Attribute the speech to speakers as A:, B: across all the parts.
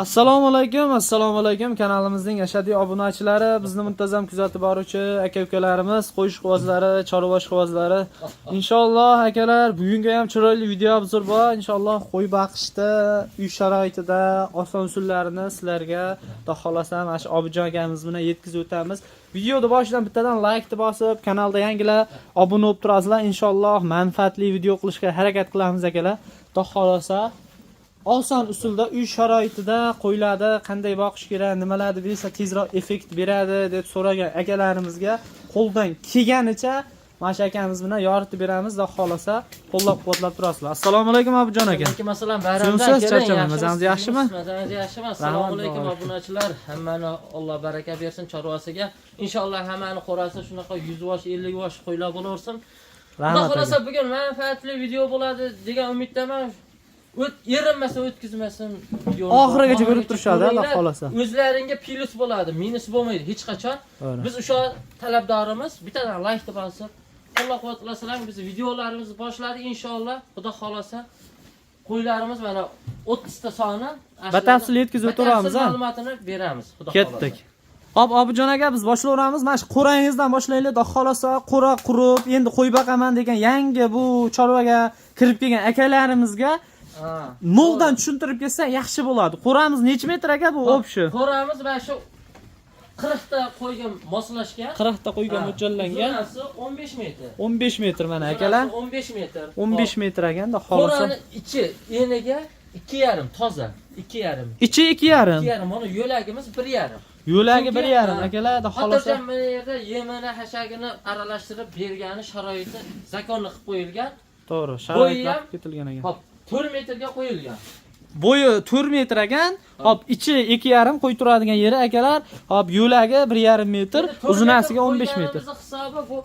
A: Assalomu alaykum kanalimizning ashaddiy obunachilari, bizni muntazam kuzatib boruvchi aka-ukalarimiz, qo'yish quvozlari, chorva quvozlari. Inshaalloh akalar, bugungi ham chiroyli video obzor bor. Inshaalloh qo'y boqishda, uy sharoitida oson usullarini sizlarga xudo xolasa mana shu Obijon akamiz bilan yetkazib o'tamiz. Videoni boshidan bittadan like bosib, kanalda yangilar obuna bo'lib turasizlar. Inshaalloh manfaatli video qilishga harakat qilamiz akalar. Xudo xolasa oson usulda uy sharoitida qo'ylarni qanday boqish kerak, nimalarni bersa tezroq effekt beradi deb so'ragan akalarimizga qo'ldan kelganicha mana shu akamiz bilan yoritib beramiz. Xudo xolasa qo'llab-quvvatlab turasizlar. Assalomu alaykum Obijon aka.
B: Alaykum assalom. Bayramdan keling.
A: Mazangiz yaxshimi?
B: Mazangiz yaxshimi? Assalomu alaykum obunachilar. Hammani Alloh baraka bersin chorvasiga. Inshaalloh hammani qo'rasi shunaqa 100 yosh, 50 yosh qo'ylar bo'laversin. Xudo xolasa bugun manfaatli video bo'ladi degan umiddaman. Erinmasin, o'tkazmasin.
A: Oxirigacha ko'rib turishadi, Alloh xolasa.
B: O'zlaringga plus bo'ladi, minus bo'lmaydi hech qachon. Biz o'sha talabdorimiz bittadan like bosib, qo'llab-quvvatlasanglar biz videolarimizni boshladik inshaalloh. Xudo xolasa qo'ylarimiz mana 30 ta soni
A: batafsil yetkazib o'tiramiz, ha.
B: Ma'lumotini beramiz, xudo xolasa.
A: Ketdik. Hop, Obijon aka, biz boshlayveramiz. Mana shu qo'rangizdan boshlaylik. Xudo xolasa qo'ra qurib, endi qo'y boqaman degan yangi bu chorvaga kirib kelgan akalarimizga noldan tushuntirib kelsa yaxshi bo'ladi. Qo'ramiz necha metr aka bu obshi?
B: Qo'ramiz mana shu 40 ta qo'yga moslashgan.
A: 40 ta qo'yga mo'ljallangan.
B: Zonasi 15 metr.
A: 15 metr mana akalar.
B: 15 metr.
A: 15 metr ekanda xolasa.
B: Qo'rani ichi eniga 2,5 toza. 2,5.
A: Ichi 2,5.
B: 2,5. Mana yo'lagimiz 1,5.
A: Yo'lagi 1,5 akalar, xudo xolasa.
B: Xotirjam mana yerda yemini, hashagini aralashtirib bergani sharoiti zakonni qilib qo'yilgan.
A: To'g'ri, sharoitlar ketilgan ekan.
B: Hop, 4 metrga qo'yilgan.
A: Bo'yi 4 metr ekan. Hop, ichi 2,5 qo'y turadigan yeri akalar. Hop, yo'lagi 1,5 metr, uzunasiga 15 metr.
B: Hisobi bu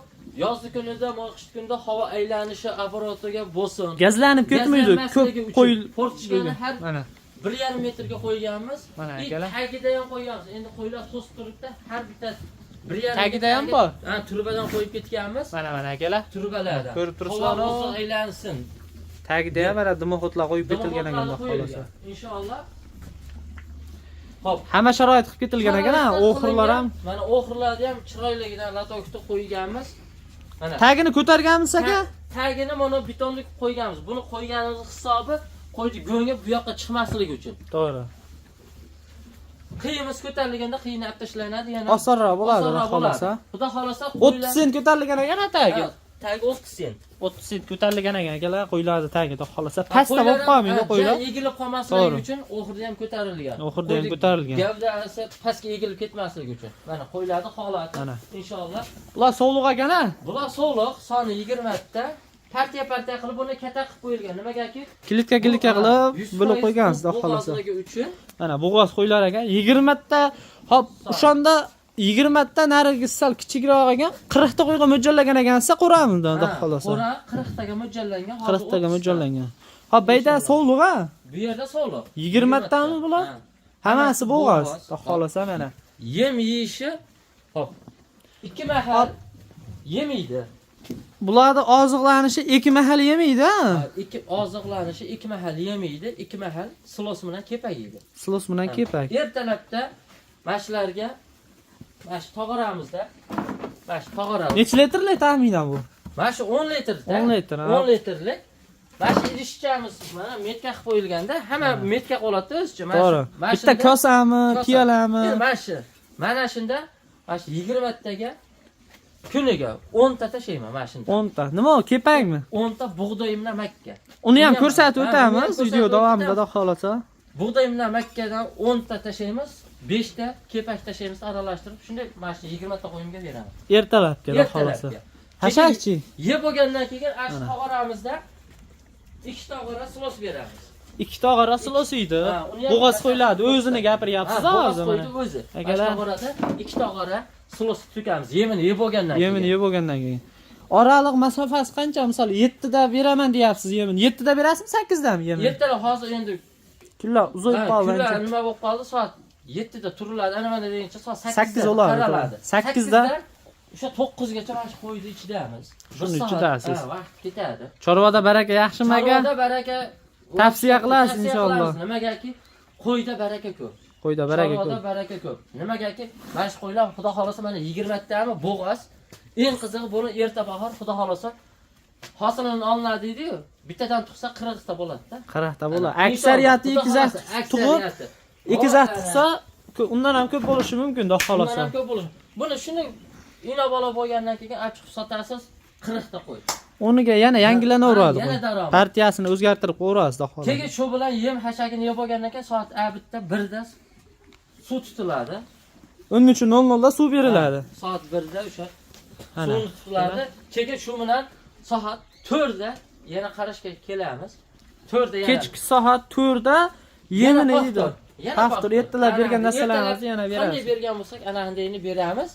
B: yozgi kunida, qishki kunida havo aylanishi apparatiga bo'lsin.
A: Gazlanib ketmaydi. Ko'p qo'y
B: portishgani har mana 1,5 metrga qo'yganmiz.
A: Mana akalar.
B: Tagida ham qo'yganmiz. Endi qo'ylar to'sib turibdi, har bitta 1,5
A: tagida ham bor.
B: Ha, turbadan qo'yib ketganmiz.
A: Mana akalar.
B: Turbalardan.
A: Ko'rib turibsizlar.
B: Havo aylansin.
A: Tagida ham mana dimoxotlar qo'yib ketilgan ekan, xudo xolasa.
B: Inshaalloh. Hop,
A: hamma sharoit qilib ketilgan ekan, o'xirlar ham.
B: Mana o'xirlarni ham chiroyligidan latokda qo'yganmiz. Mana
A: tagini ko'targanmiz aka?
B: Tagini mana betonlik qo'yganmiz. Buni qo'yganimiz hisobi qo'ydi go'nga bu yoqqa chiqmasligi uchun.
A: To'g'ri.
B: Qiyimiz ko'tarilganda qiyinab tashlanadi, yana
A: osonroq bo'ladi, xudo xolasa.
B: Xudo xolasa
A: 30 sent ko'tarilgan ekan tagi.
B: Tagi 30 sent.
A: 30 sent ko'tarilgan ekan akalar, qo'ylarni tagida, xudo xolasa. Pastda bo'lib qolmaydi qo'ylar.
B: Egilib qolmasligi uchun o'xirda ham ko'tarilgan.
A: O'xirda ham ko'tarilgan.
B: Gavdasi pastga egilib ketmasligi uchun. Mana qo'ylarning holati. Inshaalloh.
A: Bular sog'liq ekan-a?
B: Bular sog'liq, soni 20 ta. Partiya qilib buni kata qilib qo'yilgan. Nimagaki?
A: Klitka qilib bo'lib qo'ygansiz, xudo xolasa. Mana bo'g'oz qo'ylar ekan. 20 ta. Hop, o'shanda 20 ta narigi sal kichikroq ekan, 40 ta qo'yga mo'ljallagan ekansa qo'ramiz, xudo xolasa.
B: Qo'ra 40 taga mo'ljallangan.
A: 40 taga mo'ljallangan. Hop, bayda sog'liq-a?
B: Bu yerda sog'liq.
A: 20 tami bular? Hammasi bo'g'oz, xudo xolasa mana.
B: Yem yeyishi, hop. 2 mahal yemaydi.
A: Bularda oziqlanishi 2 mahal yemaydi-a?
B: Oziqlanishi 2 mahal yemaydi, 2 mahal silos bilan kepak yeydi.
A: Silos bilan kepak.
B: Ertalabda mashlarga mash tog'oramizda. Mash tog'oramiz.
A: Necha litrlik taxminan bu?
B: Mash 10 litr.
A: 10 litr.
B: 10 litrlik. Mash idishchamiz mana metka qilib qo'yilganda, hamma metka qoladi o'zicha.
A: To'g'ri. Bitta kosami, piyolami?
B: Mana shunda mash 20 taga kuniga 10 ta tashlayman mana shunda.
A: 10 ta. Nima u, kepakmi?
B: 10 ta bug'doy bilan makka.
A: Uni ham ko'rsatib o'tamiz video davomida, xudo xolasa.
B: Bug'doy bilan makkadan 10 ta tashlaymiz. 5 ta kepak tashlaymiz aralashtirib, shunday mana shu 20 ta qo'yimga beramiz.
A: Ertalabga, xudo xolasa. Hashakchi.
B: Yeb bo'lgandan keyin ash tog'oramizda 2 tog'ora silos beramiz.
A: 2 tog'ora silos edi. Bo'g'oz qo'yiladi, o'zini gapiryapsiz hozir mana.
B: O'zi. Tog'orada 2 tog'ora silos to'kamiz. Yemini yeb bo'lgandan keyin.
A: Yemini yeb bo'lgandan keyin. Oraliq masofasi qancha? Misol 7 da beraman deyapsiz yemini. 7 da berasizmi, 8 dami yemini?
B: 7 da hozir endi
A: kunlar uzoq qoldi.
B: Kunlar nima bo'lib qoldi? Soat 7 da turiladi. Ana mana degancha soat 8 da
A: bo'ladi. 8 da
B: o'sha 9 gacha mana shu qo'yni ichidamiz.
A: Shuni ichidasiz.
B: Ha, vaqt ketadi.
A: Chorvada baraka yaxshimi aka?
B: Chorvada baraka
A: tavsiya qilasiz inshaalloh.
B: Nimagaki Qo'yda baraka ko'p.
A: Qo'yda baraka
B: Chorvada
A: ko'p.
B: baraka ko'p. Nimagaki, mana shu qo'ylar xudo xolasa mana 20 tami bo'g'az. Eng qizig'i buni erta bahor xudo xolasa hosilini olinadi deydi-yu. Bittadan tug'sa 40 ta bo'ladi-da.
A: 40 ta bo'ladi. Aksariyati ikizak tug'ib, ikizak tug'sa undan ham ko'p bo'lishi mumkin, xudo xolasa.
B: Undan ham ko'p bo'lishi. Buni shuni ino bola bo'lgandan keyin olib chiqib sotasiz 40 ta qo'y.
A: Uniga yana yangilanaveradi.
B: Yana daromad.
A: Partiyasini o'zgartirib qo'yasiz, xudo xolasa.
B: Keyin shu bilan yem hashagini yeb olgandan keyin soat 1da suv tutiladi.
A: 13:00 da suv beriladi.
B: Soat 1da o'sha
A: Ana.
B: suv tutiladi. Keyin shu bilan soat 4da yana qarashga kelamiz. 4da yana
A: Kechki soat 4da yemini yeydi. Haftor ertalab bergan
B: Ana,
A: narsalarimizni yana
B: Qanday
A: beramiz.
B: bergan bo'lsak, ana handayni beramiz.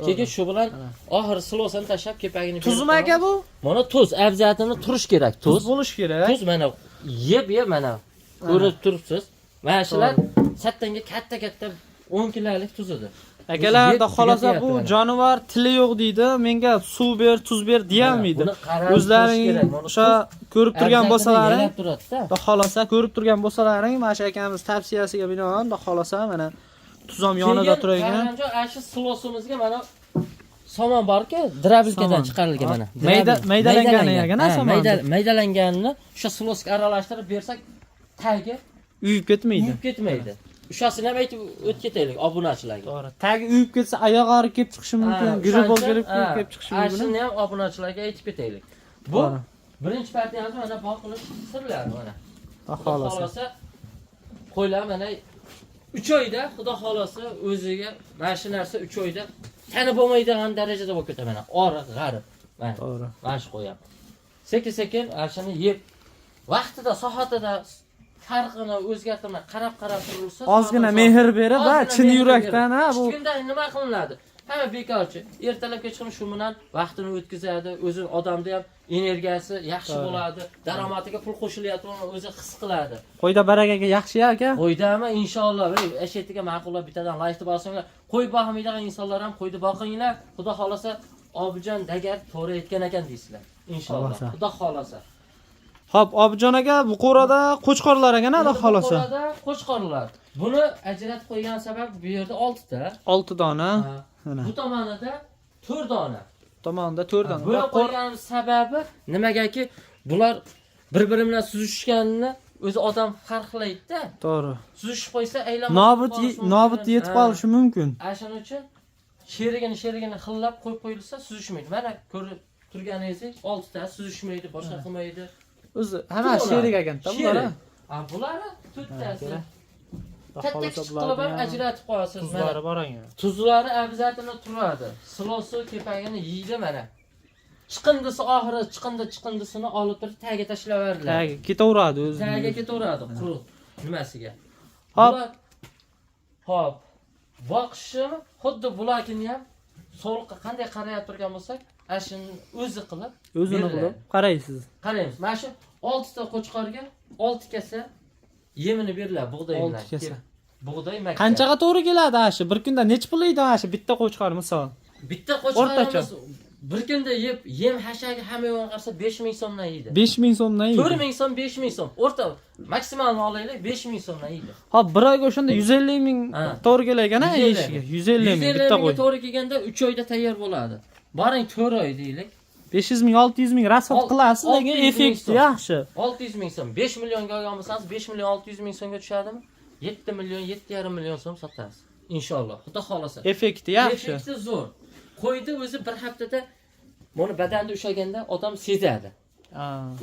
B: Keyin shu bilan oxiri silosini tashlab kepagini berib.
A: Tuzmi aka bu?
B: Mana tuz, abzatini turish kerak.
A: Tuz bo'lish kerak.
B: Tuz mana yeb mana ko'rib turibsiz. Mana shular sattanga katta 10 kilolik tuzidir.
A: Akalarda xolosa bu jonivor tili yo'q deydi. Menga suv ber, tuz ber deyolmaydi. O'zlaring o'sha ko'rib turgan bo'lsalaring, xudo xolosa ko'rib turgan bo'lsalaring, mana shu akamiz tavsiyasiga binoan, xudo xolosa mana tuz ham yonida turgan.
B: Ana shu silosimizga mana somon borki, drabilkadan chiqarilgan mana.
A: Maydalangani yana somon.
B: Maydalanganini o'sha silosga aralashtirib bersak, tagi
A: Uyib ketmaydi.
B: Uyib ketmaydi. Ushasini ham aytib o'tib ketaylik obunachilarga.
A: To'g'ri. Tagi uyib ketsa oyoq og'rib kelib chiqishi mumkin. Gribol kelib chiqishi mumkin.
B: Shuni ham obunachilarga aytib ketaylik. Bu birinchi partiyamiz mana boqilish sirlari mana. Xudo xolasa qo'ylar mana 3 oyda xudo xolasa o'ziga mana shu narsa 3 oyda tanib bo'lmaydigan darajada bo'lib ketadi mana. Oriq, g'arib. Mana.
A: To'g'ri.
B: Mana shu qo'yam. Sekin-sekin ashuni yeb vaqtida, soatida farqini o'zgartirmay qarab turilsa,
A: ozgina mehr berib va chin yurakdan ha bu
B: shunda nima qilinadi? Hamma bekorchi. Ertalab kechqurun shu bilan vaqtini o'tkazadi, o'zi odamda ham energiyasi yaxshi bo'ladi, daromadiga pul qo'shilayotganini o'zi his qiladi.
A: Qo'yda barakaga yaxshi aka.
B: Qo'ydami inshaalloh, ashetiga ma'qullar bittadan layk bosinglar. Qo'y boqmaydigan insonlar ham qo'ydi boqinglar. Xudo xolasa Obijon dagar to'g'ri aytgan ekan deysizlar. Inshaalloh. Xudo xolasa.
A: Xo'p, Obijon aka, bu qo'rada qo'chqorlar ekan, xudo xolasa.
B: Qo'rada qo'chqorlar. Buni ajratib qo'ygan sabab bu yerda 6 ta.
A: 6 dona.
B: Bu tomonida 4 dona.
A: Tomonda 4 dona.
B: Bu qo'ygan sababi nimagaki bular bir-biri bilan suzishganini o'zi odam farqlaydi-da.
A: To'g'ri.
B: Suzishib qo'ysa aylanib
A: nobut yetib qolishi mumkin.
B: Shuning uchun sherigini xillab qo'yib qo'yilsa suzishmaydi. Mana ko'rib turganingizdek 6 ta suzishmaydi, boshqa qilmaydi.
A: O'zi hamma sherik ekan-da bular.
B: Bular 4 tasi. Katta qilib ham ajratib qo'yasiz.
A: Tuzlari bor ekan.
B: Tuzlari abzatini turadi. Silosi kepagini yeydi mana. Chiqindisi oxiri chiqindisini olib turib tagiga tashlaveradi.
A: Tagiga ketaveradi o'zi.
B: Tagiga ketaveradi quruq nimasiga.
A: Hop.
B: Boqishim xuddi bularni ham sog'liqqa qanday qarayib turgan bo'lsak, ashuni o'zini qilib
A: qaraysiz.
B: Qaraymiz. Mana shu 6 ta qo'chqorga 6 kasa yemini beriladi bug'doy bilan.
A: 6 kasa.
B: Bug'doy makka.
A: Qanchaga to'g'ri keladi ashi? Bir kunda necha pul yeydi ashi bitta qo'chqor misol?
B: Bitta qo'chqorimiz bir kunda yem hashagi hamma yo'g'on qarasa 5000 so'mdan yeydi.
A: 5000 so'mdan yeydi.
B: 4000 so'm, 5000 so'm. O'rta maksimalni olaylik 5000 so'mdan yeydi.
A: Hop, bir oyga o'shanda 150 ming to'g'ri kelgan-a yeyishiga. 150 ming bitta qo'y.
B: To'g'ri kelganda 3 oyda tayyor bo'ladi. Boring 4 oy deylik.
A: 500 ming, 600 ming rasxat qilasiz, lekin effekti yaxshi.
B: 600 ming so'm, 5 millionga olgan bo'lsangiz 5 million 600 ming so'mga tushadimi? 7 million, 7,5 million so'm sotasiz. Inshaalloh, xudo xolasa.
A: Effekti yaxshi.
B: Effekti zo'r. Qo'ydi o'zi bir haftada buni badanda ushaganda odam sezadi.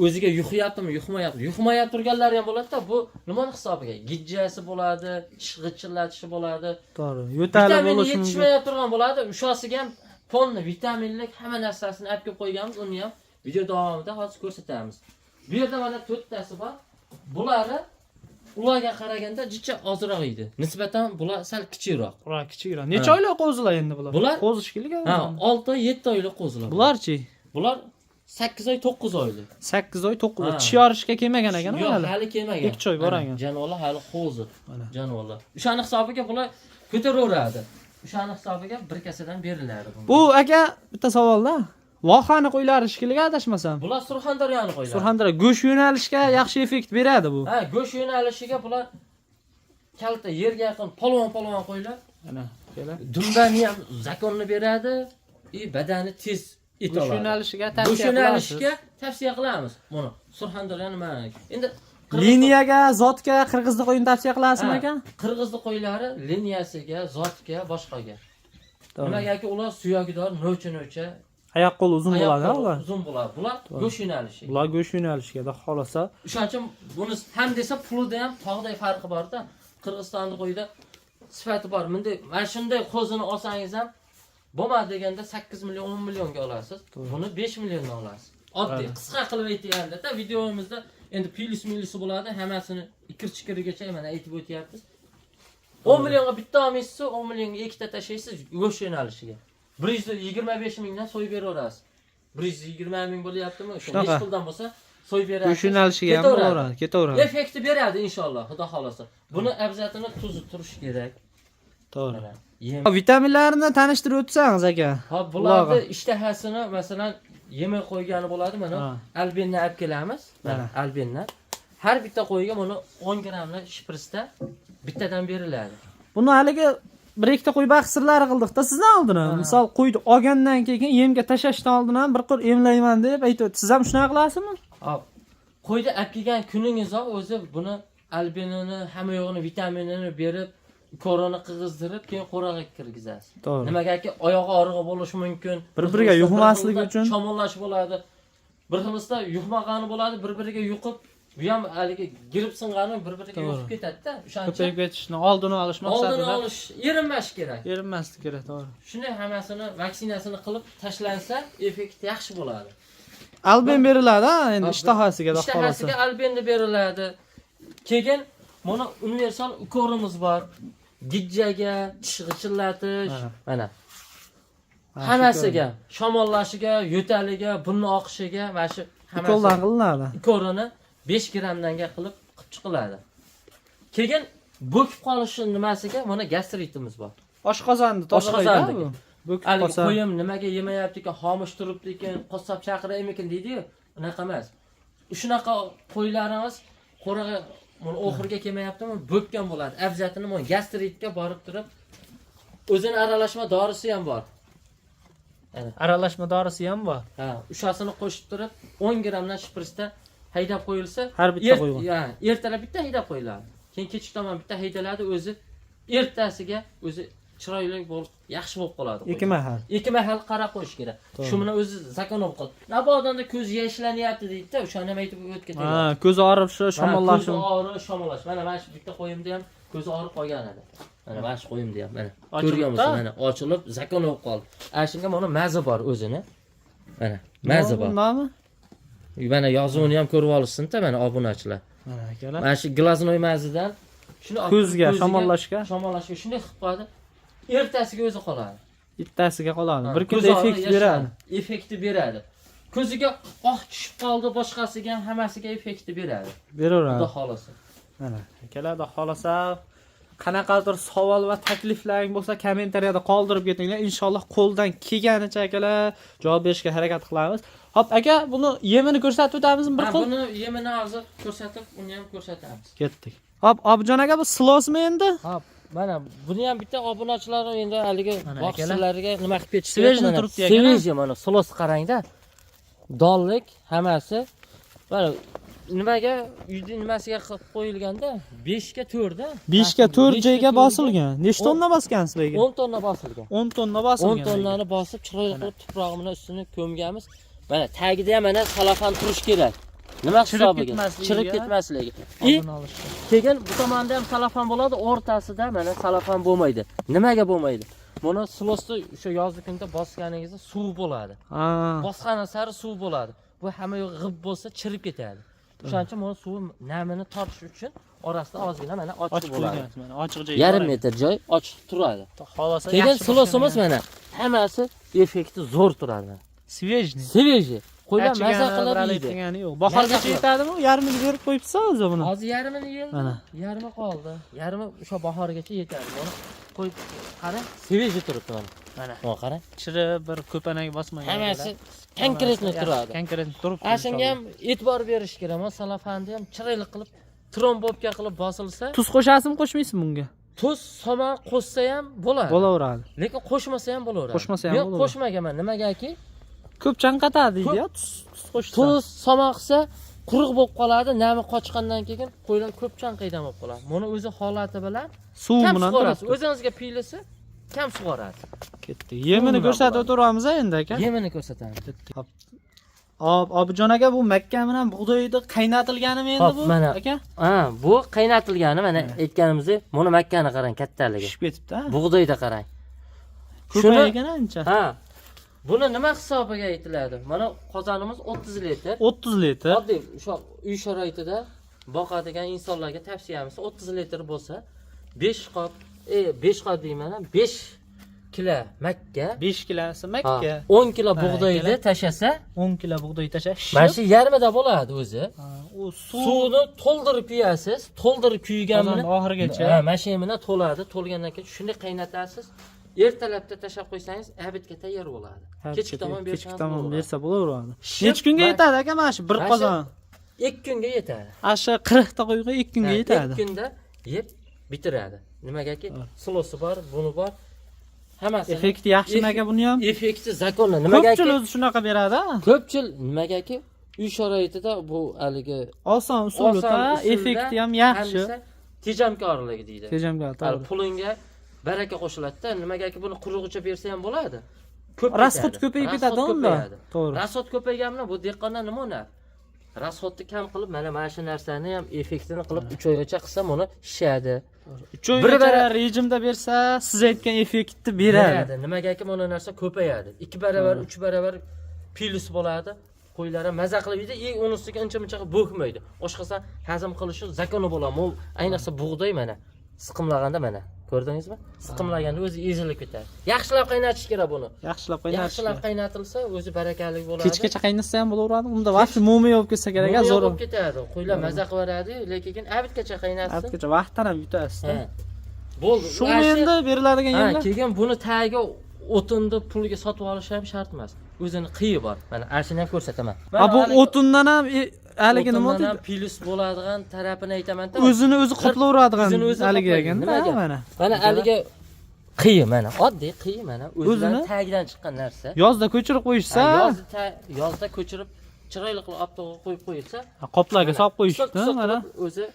B: O'ziga yuqyaptimi, yuqmayapti. Yuqmayap turganlar ham bo'ladi-da, bu nimaning hisobiga? Gijjasi bo'ladi, chig'itchilatishi bo'ladi.
A: To'g'ri. Yo'tali bo'lishi mumkin.
B: Yetishmayap turgan bo'ladi. Ushasiga ham fonni, vitaminlik hamma narsasini olib kelib qo'yganmiz, uni ham video davomida hozir ko'rsatamiz. Bu yerda mana 4 tasi bor. Bularni ularga qaraganda jicha ozroq edi. Nisbatan bular sal kichikroq.
A: Bular kichikroq. Necha oylik qo'zilar endi bular?
B: Bular
A: qo'zishkilik.
B: Ha, 6 oy, 7 oylik qo'zilar.
A: Bularchi?
B: Bular 8 oy, 9 oylik.
A: 8 oy, 9 oy. Tish yorishga kelmagan ekan hali.
B: Yo'q, hali kelmagan.
A: 2 oy bor ekan.
B: Jonivorlar hali qo'zi. Jonivorlar. O'shani hisobiga bular ko'taraveradi. O'shani hisobiga bir kasadan beriladi bunga.
A: Bu aka bitta savolda. Vohani qo'ylari ishkiliga adashmasam.
B: Bular Surxondaryoni qo'ylari.
A: Surxondaryo go'sht yo'nalishga yaxshi effekt beradi bu.
B: Ha, go'sht yo'nalishiga bular kalta yerga yaqin polvon qo'ylar.
A: Mana kela.
B: Dumbani ham zakonni beradi, badani tez it
A: Bu
B: oladi.
A: yo'nalishiga
B: Bu
A: tavsiya
B: yo'nalishga tavsiya qilamiz. Buni Surxondaryoning mana. Endi
A: liniyaga, zotga qirg'izni qo'yini tavsiya qilasizmi aka?
B: Qirg'izni qo'ylari liniyasiga, zotga, boshqaga.
A: To'g'ri.
B: Nimagaki ular suyagidor, no'cha.
A: Oyoq qo'l uzun bo'ladi, ular.
B: Uzun bo'ladi. Bular go'sht yo'nalishi.
A: Ular go'sht yo'nalishiga da xolasa.
B: O'shaning uchun buni ham desa pulida ham tog'day farqi bor-da. Qirg'izistonda qo'yda sifati bor. Bunday mana shunday qo'zini olsangiz ham bo'lmadi deganda 8 million, 10 millionga olasiz. Buni 5 millionga olasiz. Oddiy, qisqa qilib aytganda, videomizda endi plyus-milisi bo'ladi, hammasini ikir-chikirigacha mana aytib o'tyapmiz. 10 millionga bitta olmaysiz, 10 millionga ikkita tashlaysiz go'sht yo'nalishiga. 125 mingdan so'yib beraverasiz. 120 ming bo'lyaptimi? O'sha necha puldan bo'lsa so'yib berasiz.
A: Go'sht yo'nalishiga ham bo'laveradi, ketaveradi.
B: Effekti beradi inshaalloh, xudo xolasa. Buni abzatini tuzi turish kerak.
A: To'g'ri.
B: Yem.
A: Vitaminlarini tanishtirib o'tsangiz aka.
B: Hop, bularni ishtahasini masalan yemak qo'ygani bo'ladi, mana albinni olib kelamiz. Mana albinni. Har bitta qo'yga buni 10 grammli shpritsda bittadan beriladi.
A: Buni haligi bir ikkita qo'y baxsirlari qildik-da sizdan oldin. Misol qo'yni olgandan keyin yemga tashlashdan oldin ham bir qor emlayman deb aytib, siz ham shunaqa qilasizmi?
B: Hop. Qo'yni olib kelgan kuningizoq o'zi buni albinini, hamma yo'g'ini, vitaminini berib, koroni qig'izdirib, keyin qo'raga kirgizasiz. Nimagaki oyog'i og'rig'i bo'lishi mumkin.
A: Bir-biriga yuqmasligi uchun
B: shamollash bo'ladi. Bir xilda yuqmagani bo'ladi, bir-biriga yuqib, bu ham haligi girib sing'ani bir-biriga yuqib ketadi-da. O'shaning uchun
A: ko'payib ketishni oldini olish maqsadida.
B: Oldini olish, erinmash kerak.
A: Erinmaslik kerak, to'g'ri.
B: Shunday hammasini vaksinasini qilib tashlansa, effekt yaxshi bo'ladi.
A: Albin beriladi, endi ishtahasiga da xolasa.
B: Ishtahasiga albinni beriladi. Keyin mana universal ukorimiz bor. Gijjaga, tish g'ichillatish, mana. Hammasiga, shamollashiga, yo'taliga, burni oqishiga va shu
A: hammasi qilinadi.
B: Korini 5 grammdanga qilib chiqiladi. Keyin bo'kib qolishi nimasiga mana gastritimiz bor.
A: Oshqozonni tozalaydi bu. Bo'kib qolsa.
B: Qo'yim nimaga yemayapti ekan, xomush turibdi ekan, qassob chaqiraymikin deydi-yu, unaqa emas. Shunaqa qo'ylarimiz qo'raga mana oxirga kelmayaptimi? Bo'kkan bo'ladi. Afzatini mana gastritga borib turib, o'zini aralashma dorisi ham bor.
A: Aralashma dorisi ham bor.
B: Ha, ushasini qo'shib turib 10 grammdan shpritsda haydab qo'yilsa,
A: har bitta qo'yiladi.
B: Ha, ertalab bitta haydab qo'yiladi. Keyin kechki tomon bitta haydaladi, o'zi ertasiga o'zi chiroyli bo'lib, yaxshi bo'lib qoladi. Ikki mahal qarab qo'yish kerak. Shu bilan o'zi zakonov qil. Nabodanda ko'z yashlanyapti deydi-da, o'shani ham aytib o'tib ketadi.
A: Ha, ko'z og'rib shu shamollash.
B: Ko'z og'rib, shamollash. Mana shu bitta qo'yimda ham ko'zi og'rib qolgan edi. Mana shu qo'yimda ham mana. Ko'rganmisiz? Mana ochilib, zakonov qoldi. Shunga mana maza bor o'zini. Mana, maza bor.
A: Nima?
B: Mana yozuvini ham ko'rib olishsin-da, mana obunachilar.
A: Mana akalar.
B: Mana shu glaznoy mazidan shuni
A: ko'zga shamollashga
B: shunday qilib qo'yadi. Ertasiga o'zi qoladi.
A: Bittasiga qoladi. Bir kunda effekt beradi.
B: Effekti beradi. Ko'ziga oq tushib qoldi, boshqasiga ham hammasiga effekti beradi.
A: Beraveradi.
B: Xudo xolasa.
A: Mana, akalar, xudo xolasa qanaqadir savol va takliflaring bo'lsa, kommentariyada qoldirib ketinglar. Inshaalloh qo'ldan kelganicha akalar javob berishga harakat qilamiz. Hop, aka, buni yemini ko'rsatib o'tamizmi bir qo'l?
B: Buni yemini hozir ko'rsatib, uni ham ko'rsatamiz.
A: Ketdik. Hop, Objon aka, bu silosmi endi?
B: Hop, mana buni ham bitta obunachilar endi haligi boqishlarga nima qilib ketishdi?
A: Svejni turibdi aka.
B: Svej mana silos qarang-da. Donlik hammasi. Mana nimaga uyda nimasiga qilib qo'yilganda 5 ga 4 da.
A: 5 ga 4 joyga bosilgan. Nechta tonna bosgansiz bu yerga?
B: 10 tonna bosilgan.
A: 10 tonna bosilgan.
B: 10 tonnani bosib chiroyli qilib tuprog'i bilan ustini ko'mganmiz. Mana tagida ham mana salafan turish kerak. Nima hisobiga? Chirib ketmasligi. Keyin bu tomonda ham salafan bo'ladi, o'rtasida mana salafan bo'lmaydi. Nimaga bo'lmaydi? Buni silosda o'sha yozgi kunda bosganingizda suv bo'ladi. Bosgan sari suv bo'ladi. Bu hamma yo'q g'ib bo'lsa chirib ketadi. O'shaning uchun buni suv namini tortish uchun orasida ozgina mana ochiq bo'ladi.
A: Mana ochiq joy.
B: Yarim metr joy ochiq turadi.
A: Xolasa
B: keyin silosimiz mana hammasi effekti zo'r turadi.
A: Svejni.
B: Svejni. Qo'ylar maza qilib yeydi.
A: Bahorgacha yetadimi? Yarmiga berib qo'yibsiz o'zi buni.
B: Hozir yarmini yildi. Yarmi qoldi. Yarmi o'sha bahorgacha yetadi. Buni qo'yib qara, svejni turibdi mana. Mana. Qara.
A: Chirib bir ko'panak bosmagan.
B: Hammasi konkretni turadi.
A: Konkretni turibdi.
B: Ashunga ham e'tibor berish kerak. Mana salafanni ham chiroyli qilib trombobka qilib bosilsa,
A: Tuz qo'shasizmi, qo'shmaysizmi bunga?
B: tuz, so'ma qo'shsa ham bo'ladi.
A: Bo'laveradi.
B: Lekin qo'shmasa ham bo'laveradi.
A: Qo'shmasa ham
B: Yo'q,
A: bo'laveradi.
B: qo'shmaganman. Nimagaki?
A: Ko'p chanqatadi deydi-ya, tuz qo'shsa.
B: Tuz, so'ma qilsa quruq bo'lib qoladi. Nami qochgandan keyin qo'ylar ko'p chanqaydan bo'lib qoladi. Buni o'zi holati bilan
A: Suv
B: kam
A: bilan
B: sug'orasiz.
A: turibdi.
B: O'zingizga piylisi kam sug'orasiz.
A: Ketdi. Yemini ko'rsatib o'tiramiz endi aka.
B: Yemini ko'rsatamiz.
A: Objon aka, bu makka bilan bug'doyni qaynatilganimi endi
B: Hop,
A: bu?
B: mana.
A: Aka,
B: Ha, bu qaynatilgani mana aytganimizni, buni makkani qarang kattaligi.
A: pishib ketibdi-a.
B: Bug'doyda qarang.
A: Ko'paygan ancha.
B: Ha. Buni nima hisobiga aytiladi? Mana qozonimiz 30 litr.
A: 30 litr.
B: Oddiy o'sha uy sharoitida boqadigan insonlarga tavsiyamiz 30 litr bo'lsa, 5 qop, 5 qop deyman, 5 kilo makka,
A: 5 kilosi makka.
B: 10 kilo bug'doyni tashasa,
A: 10 kilo bug'doy tashash.
B: mana shu yarmida bo'ladi o'zi.
A: U
B: Suvni to'ldirib kuyasiz, to'ldirib kuyganini
A: oxirigacha.
B: Ha, mana shu bilan to'ladi. To'lgandan keyin shuni qaynatasiz. Ertalabda tashab qo'ysangiz, abidga tayyor bo'ladi. Kechki tomon bersangiz
A: tomon
B: bo'laveradi.
A: bersa bo'laveradi.
B: Shib-
A: Necha kunga yetadi aka mana shu bir
B: Mana shu
A: qozon?
B: 2 kunga yetadi.
A: Asha 40 ta qo'yga 2 kunga yetadi.
B: 2 kunda yeb bitiradi. Nimagaki? Silosi bor, buni bor. Hammasi.
A: Effekti yaxshimi aka buni ham?
B: Effekti zakonni. Nimagaki?
A: Ko'pchilik o'zi shunaqa beradi.
B: Ko'pchilik nimagaki? Uy sharoitida bu haligi
A: Oson usulda, effekti ham yaxshi.
B: Tejamkorligi deydi.
A: Tejamkor,
B: Hali
A: to'g'ri.
B: pulingga baraka qo'shiladi-da. Nimagaki buni qurug'icha bersa ham bo'ladi. Ko'p
A: Rasxod ko'payib ketadi unda. To'g'ri.
B: Rasxod ko'paygan bilan bu dehqonlar nima o'ynadi? Rasxodni kam qilib, mana shu narsani ham effektini qilib 3 oygacha qilsa, buni shishadi.
A: 3 oygacha rejimda bersa, siz aytgan effektni beradi.
B: Nimagaki mana narsa ko'payadi. 2 barobar, 3 barobar plus bo'ladi. Qo'ylar ham maza qilib yeydi, unisiga uncha-muncha qilib bo'kmaydi. Boshqasi hazm qilishi zakoni bo'ladi. Mo'l, ayniqsa bug'doy mana siqimlaganda mana. Ko'rdingizmi? Siqimlaganda o'zi ezilib ketadi. Yaxshilab qaynatish kerak buni.
A: Yaxshilab qaynatish.
B: Yaxshilab qaynatilsa, o'zi barakali bo'ladi.
A: Kechgacha qaynatsa ham bo'laveradi. Unda vaqt mo'mi bo'lib ketsa kerak, zo'r
B: bo'lib ketadi. Qo'ylar maza qiladi, lekin abidgacha qaynatsin.
A: Abidgacha vaqtdan ham yutasiz.
B: Bo'ldi.
A: Shu endi beriladigan yerlar.
B: Keyin buni tagiga o'tinni pulga sotib olish ham shart emas. O'zini qiyi bor. Mana ashini ham ko'rsataman.
A: Bu o'tindan ham haligi nima deydi?
B: Plus bo'ladigan tarafini aytaman-da.
A: O'zini o'zi qoplayveradigan haligi ekan. Mana.
B: Mana haligi qiyi mana, oddiy qiyi mana, o'zidan tagidan chiqqan narsa.
A: Yozda ko'chirib qo'yishsa,
B: yozda ko'chirib chiroyli qilib optoga qo'yib qo'yilsa,
A: qoplarga solib qo'yishdi mana.
B: O'zi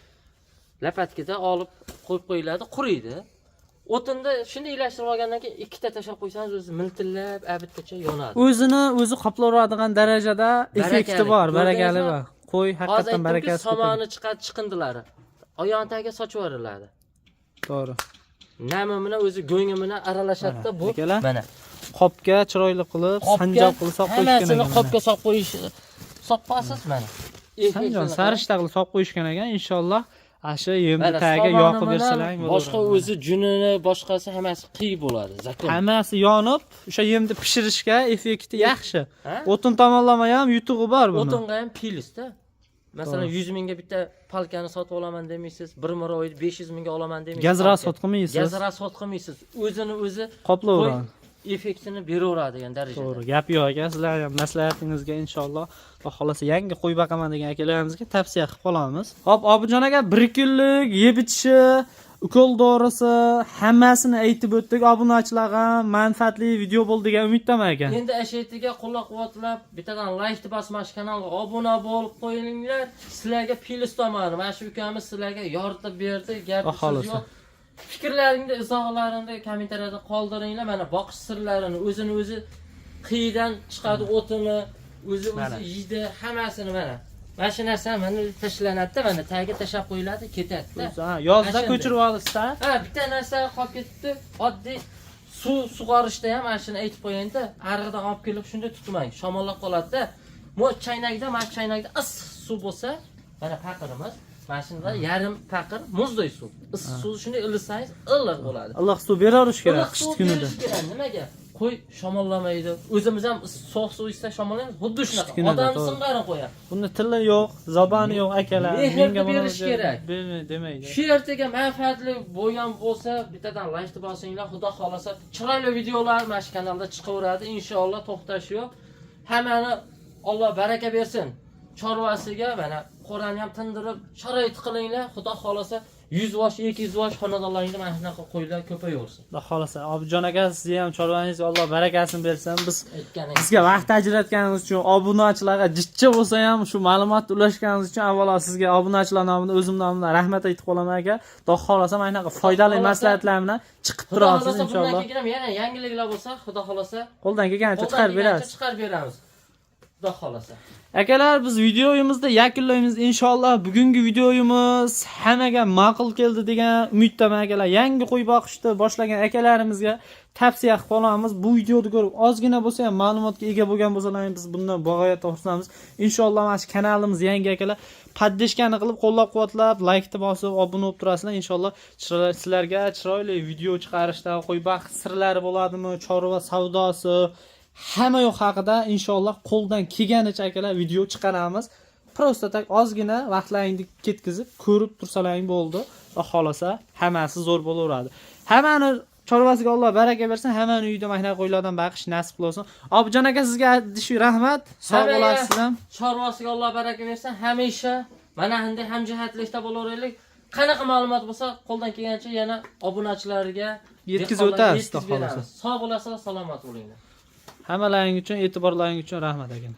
B: lapatkada olib qo'yib qo'yiladi, quriydi. O'tinda shunday ilashtirib olgandan keyin ikkita tashab qo'ysangiz o'zi miltillab abidgacha yonadi.
A: O'zi qoplayveradigan darajada effekti bor, barakali bor. Qo'y haqiqatan barakasi.
B: Somoni chiqadi, chiqindilari oyoq tagiga sochib yuboriladi.
A: To'g'ri.
B: Nami bilan o'zi go'ngi bilan aralashadi-da bu. Mana
A: qopga chiroyli qilib, sanjoq qilib solib qo'yishgan ekan.
B: Hammasini qopga solib qo'yish, soqqasiz mana.
A: Sanjoq sarishta qilib solib qo'yishgan ekan, inshaalloh. Asha yemni tagiga yoqib bersalar bo'ladi.
B: Boshqa o'zi junini, boshqasi hammasi qiy bo'ladi. Zakon.
A: Hammasi yonib, o'sha yemni pishirishga effekti yaxshi. O'tin tomonlama ham yutug'i bor buni.
B: O'tinga ham pilisda. Masalan, 100 mingga bitta palkani sotib olaman demaysiz, bir oyda 500 mingga olaman demaysiz.
A: Gaz rasxod qilmaysiz.
B: Gaz rasxod qilmaysiz. O'zini o'zi
A: qoplayveradi.
B: Effektini beraveradi degan darajada.
A: To'g'ri, gap yo'q aka. Sizlar ham maslahatingizga inshaalloh Xudo xolasa yangi qo'y boqaman degan akalarimizga tavsiya qilib qolamiz. Hop, Obidjon aka 1 kunlik yeb ichishi, ukol dorisi hammasini aytib o'tdik. Obunachilarga manfaatli video bo'ldi degan umiddaman aka.
B: Endi ashaytiga qo'llab-quvvatlab, bittadan like bosmash, kanalga obuna bo'lib qo'yinglar. Sizlarga plus tomoni, mana shu ukamiz sizlarga yordam berdi. Gap so'z yo'q. Fikrlaringni, izohlaringni kommentariyada qoldiringlar. Mana boqish sirlarini, o'zini o'zi qiyidan chiqadi o'tini, o'zi yeydi, hammasini mana. Mana shu narsa mana tashlanadi-da, mana tagiga tashab qo'yiladi, ketadi-da.
A: Yozda ko'chirib olsa,
B: bitta narsa qolib ketdi. Oddiy suv sug'orishda ham mana shuni aytib qo'ying-da, arig'idan olib kelib shunda tutmang, shamollab qoladi-da. Mo chaynakda, mana chaynakda issiq suv bo'lsa, mana paqirimiz mana shunda yarim paqir muzday suv. Issiq suv shunday ilitsangiz iliq bo'ladi.
A: Iliq suv beraverish kerak qish kunida.
B: Nimaga? Qo'y shamollamaydi. O'zimiz ham sovuq suv ichsa shamollaymiz. Xuddi shunaqa. Odam singarini qo'yadi.
A: Bunda tili yo'q, zaboni yo'q akalar.
B: Menga berish kerak.
A: Demaydi.
B: Shu yertaga manfaatli bo'lgan bo'lsa, bittadan like bosinglar. Xudo xolasa chiroyli videolar mana shu kanalda chiqaveradi. Inshaalloh to'xtash yo'q. Hammani Alloh baraka bersin. Chorvasiga mana qorani ham tindirib, sharoit qilinglar. Xudo xolasa 100 yosh, 200 yosh xonadonlaringizda mana shunaqa qo'ylar ko'payaversin.
A: Xudo xolasa. Obidjon aka, sizga ham chorvangizga Alloh barakasini bersin. Biz
B: Aytganingiz.
A: bizga vaqt ajratganingiz uchun, obunachilarga jichcha bo'lsa ham shu ma'lumotni ulashganingiz uchun avvalo sizga obunachilar nomidan o'zim nomidan rahmat aytib qolaman aka. Xudo xolasa mana shunaqa foydali maslahatlar bilan chiqib turasiz inshaalloh.
B: Bundan keyin yana yangiliklar bo'lsa, Xudo xolasa
A: Qo'ldan kelgancha chiqarib berasiz.
B: Chiqarib beramiz. Xudo xolasa.
A: Akalar, biz videoyimizni yakunlaymiz inshaalloh. Bugungi videoyimiz hammaga ma'qul keldi degan umiddaman akalar. Yangi qo'y boqishni boshlagan akalarimizga tavsiya qilib qolamiz. Bu videoni ko'rib ozgina bo'lsa ham ma'lumotga ega bo'lgan bo'lsalaringiz biz bundan bag'oyat xursandmiz. Inshaalloh mana shu kanalimiz yangi akalar. Paddeshkani qilib qo'llab-quvvatlab, laykni bosib, obuna bo'lib turasizlar. Inshaalloh sizlarga chiroyli video chiqarishda qo'y boqish sirlari bo'ladimi, chorva savdosi hamma yo'q haqida inshaalloh qo'ldan kelganicha akalar video chiqaramiz. Prosta tak ozgina vaqtlaringni ketkizib ko'rib tursalaring bo'ldi. Xudo xolasa hammasi zo'r bo'laveradi. Hammani chorvasiga Alloh baraka bersin. Hammani uyida mahna qo'ylardan baqish nasib bo'lsin. Obidjon aka, sizga dishu rahmat. Sog' bo'lasiz ham.
B: Chorvasiga Alloh baraka bersin. Hamisha mana bunday hamjihatlikda bo'laveraylik. Qanaqa ma'lumot bo'lsa, qo'ldan kelgancha yana obunachilarga
A: yetkazib o'tasiz. Xudo xolasa.
B: Sog' bo'lasizlar, salomat bo'linglar.
A: Hammalaring uchun, e'tiborlaring uchun rahmat aka.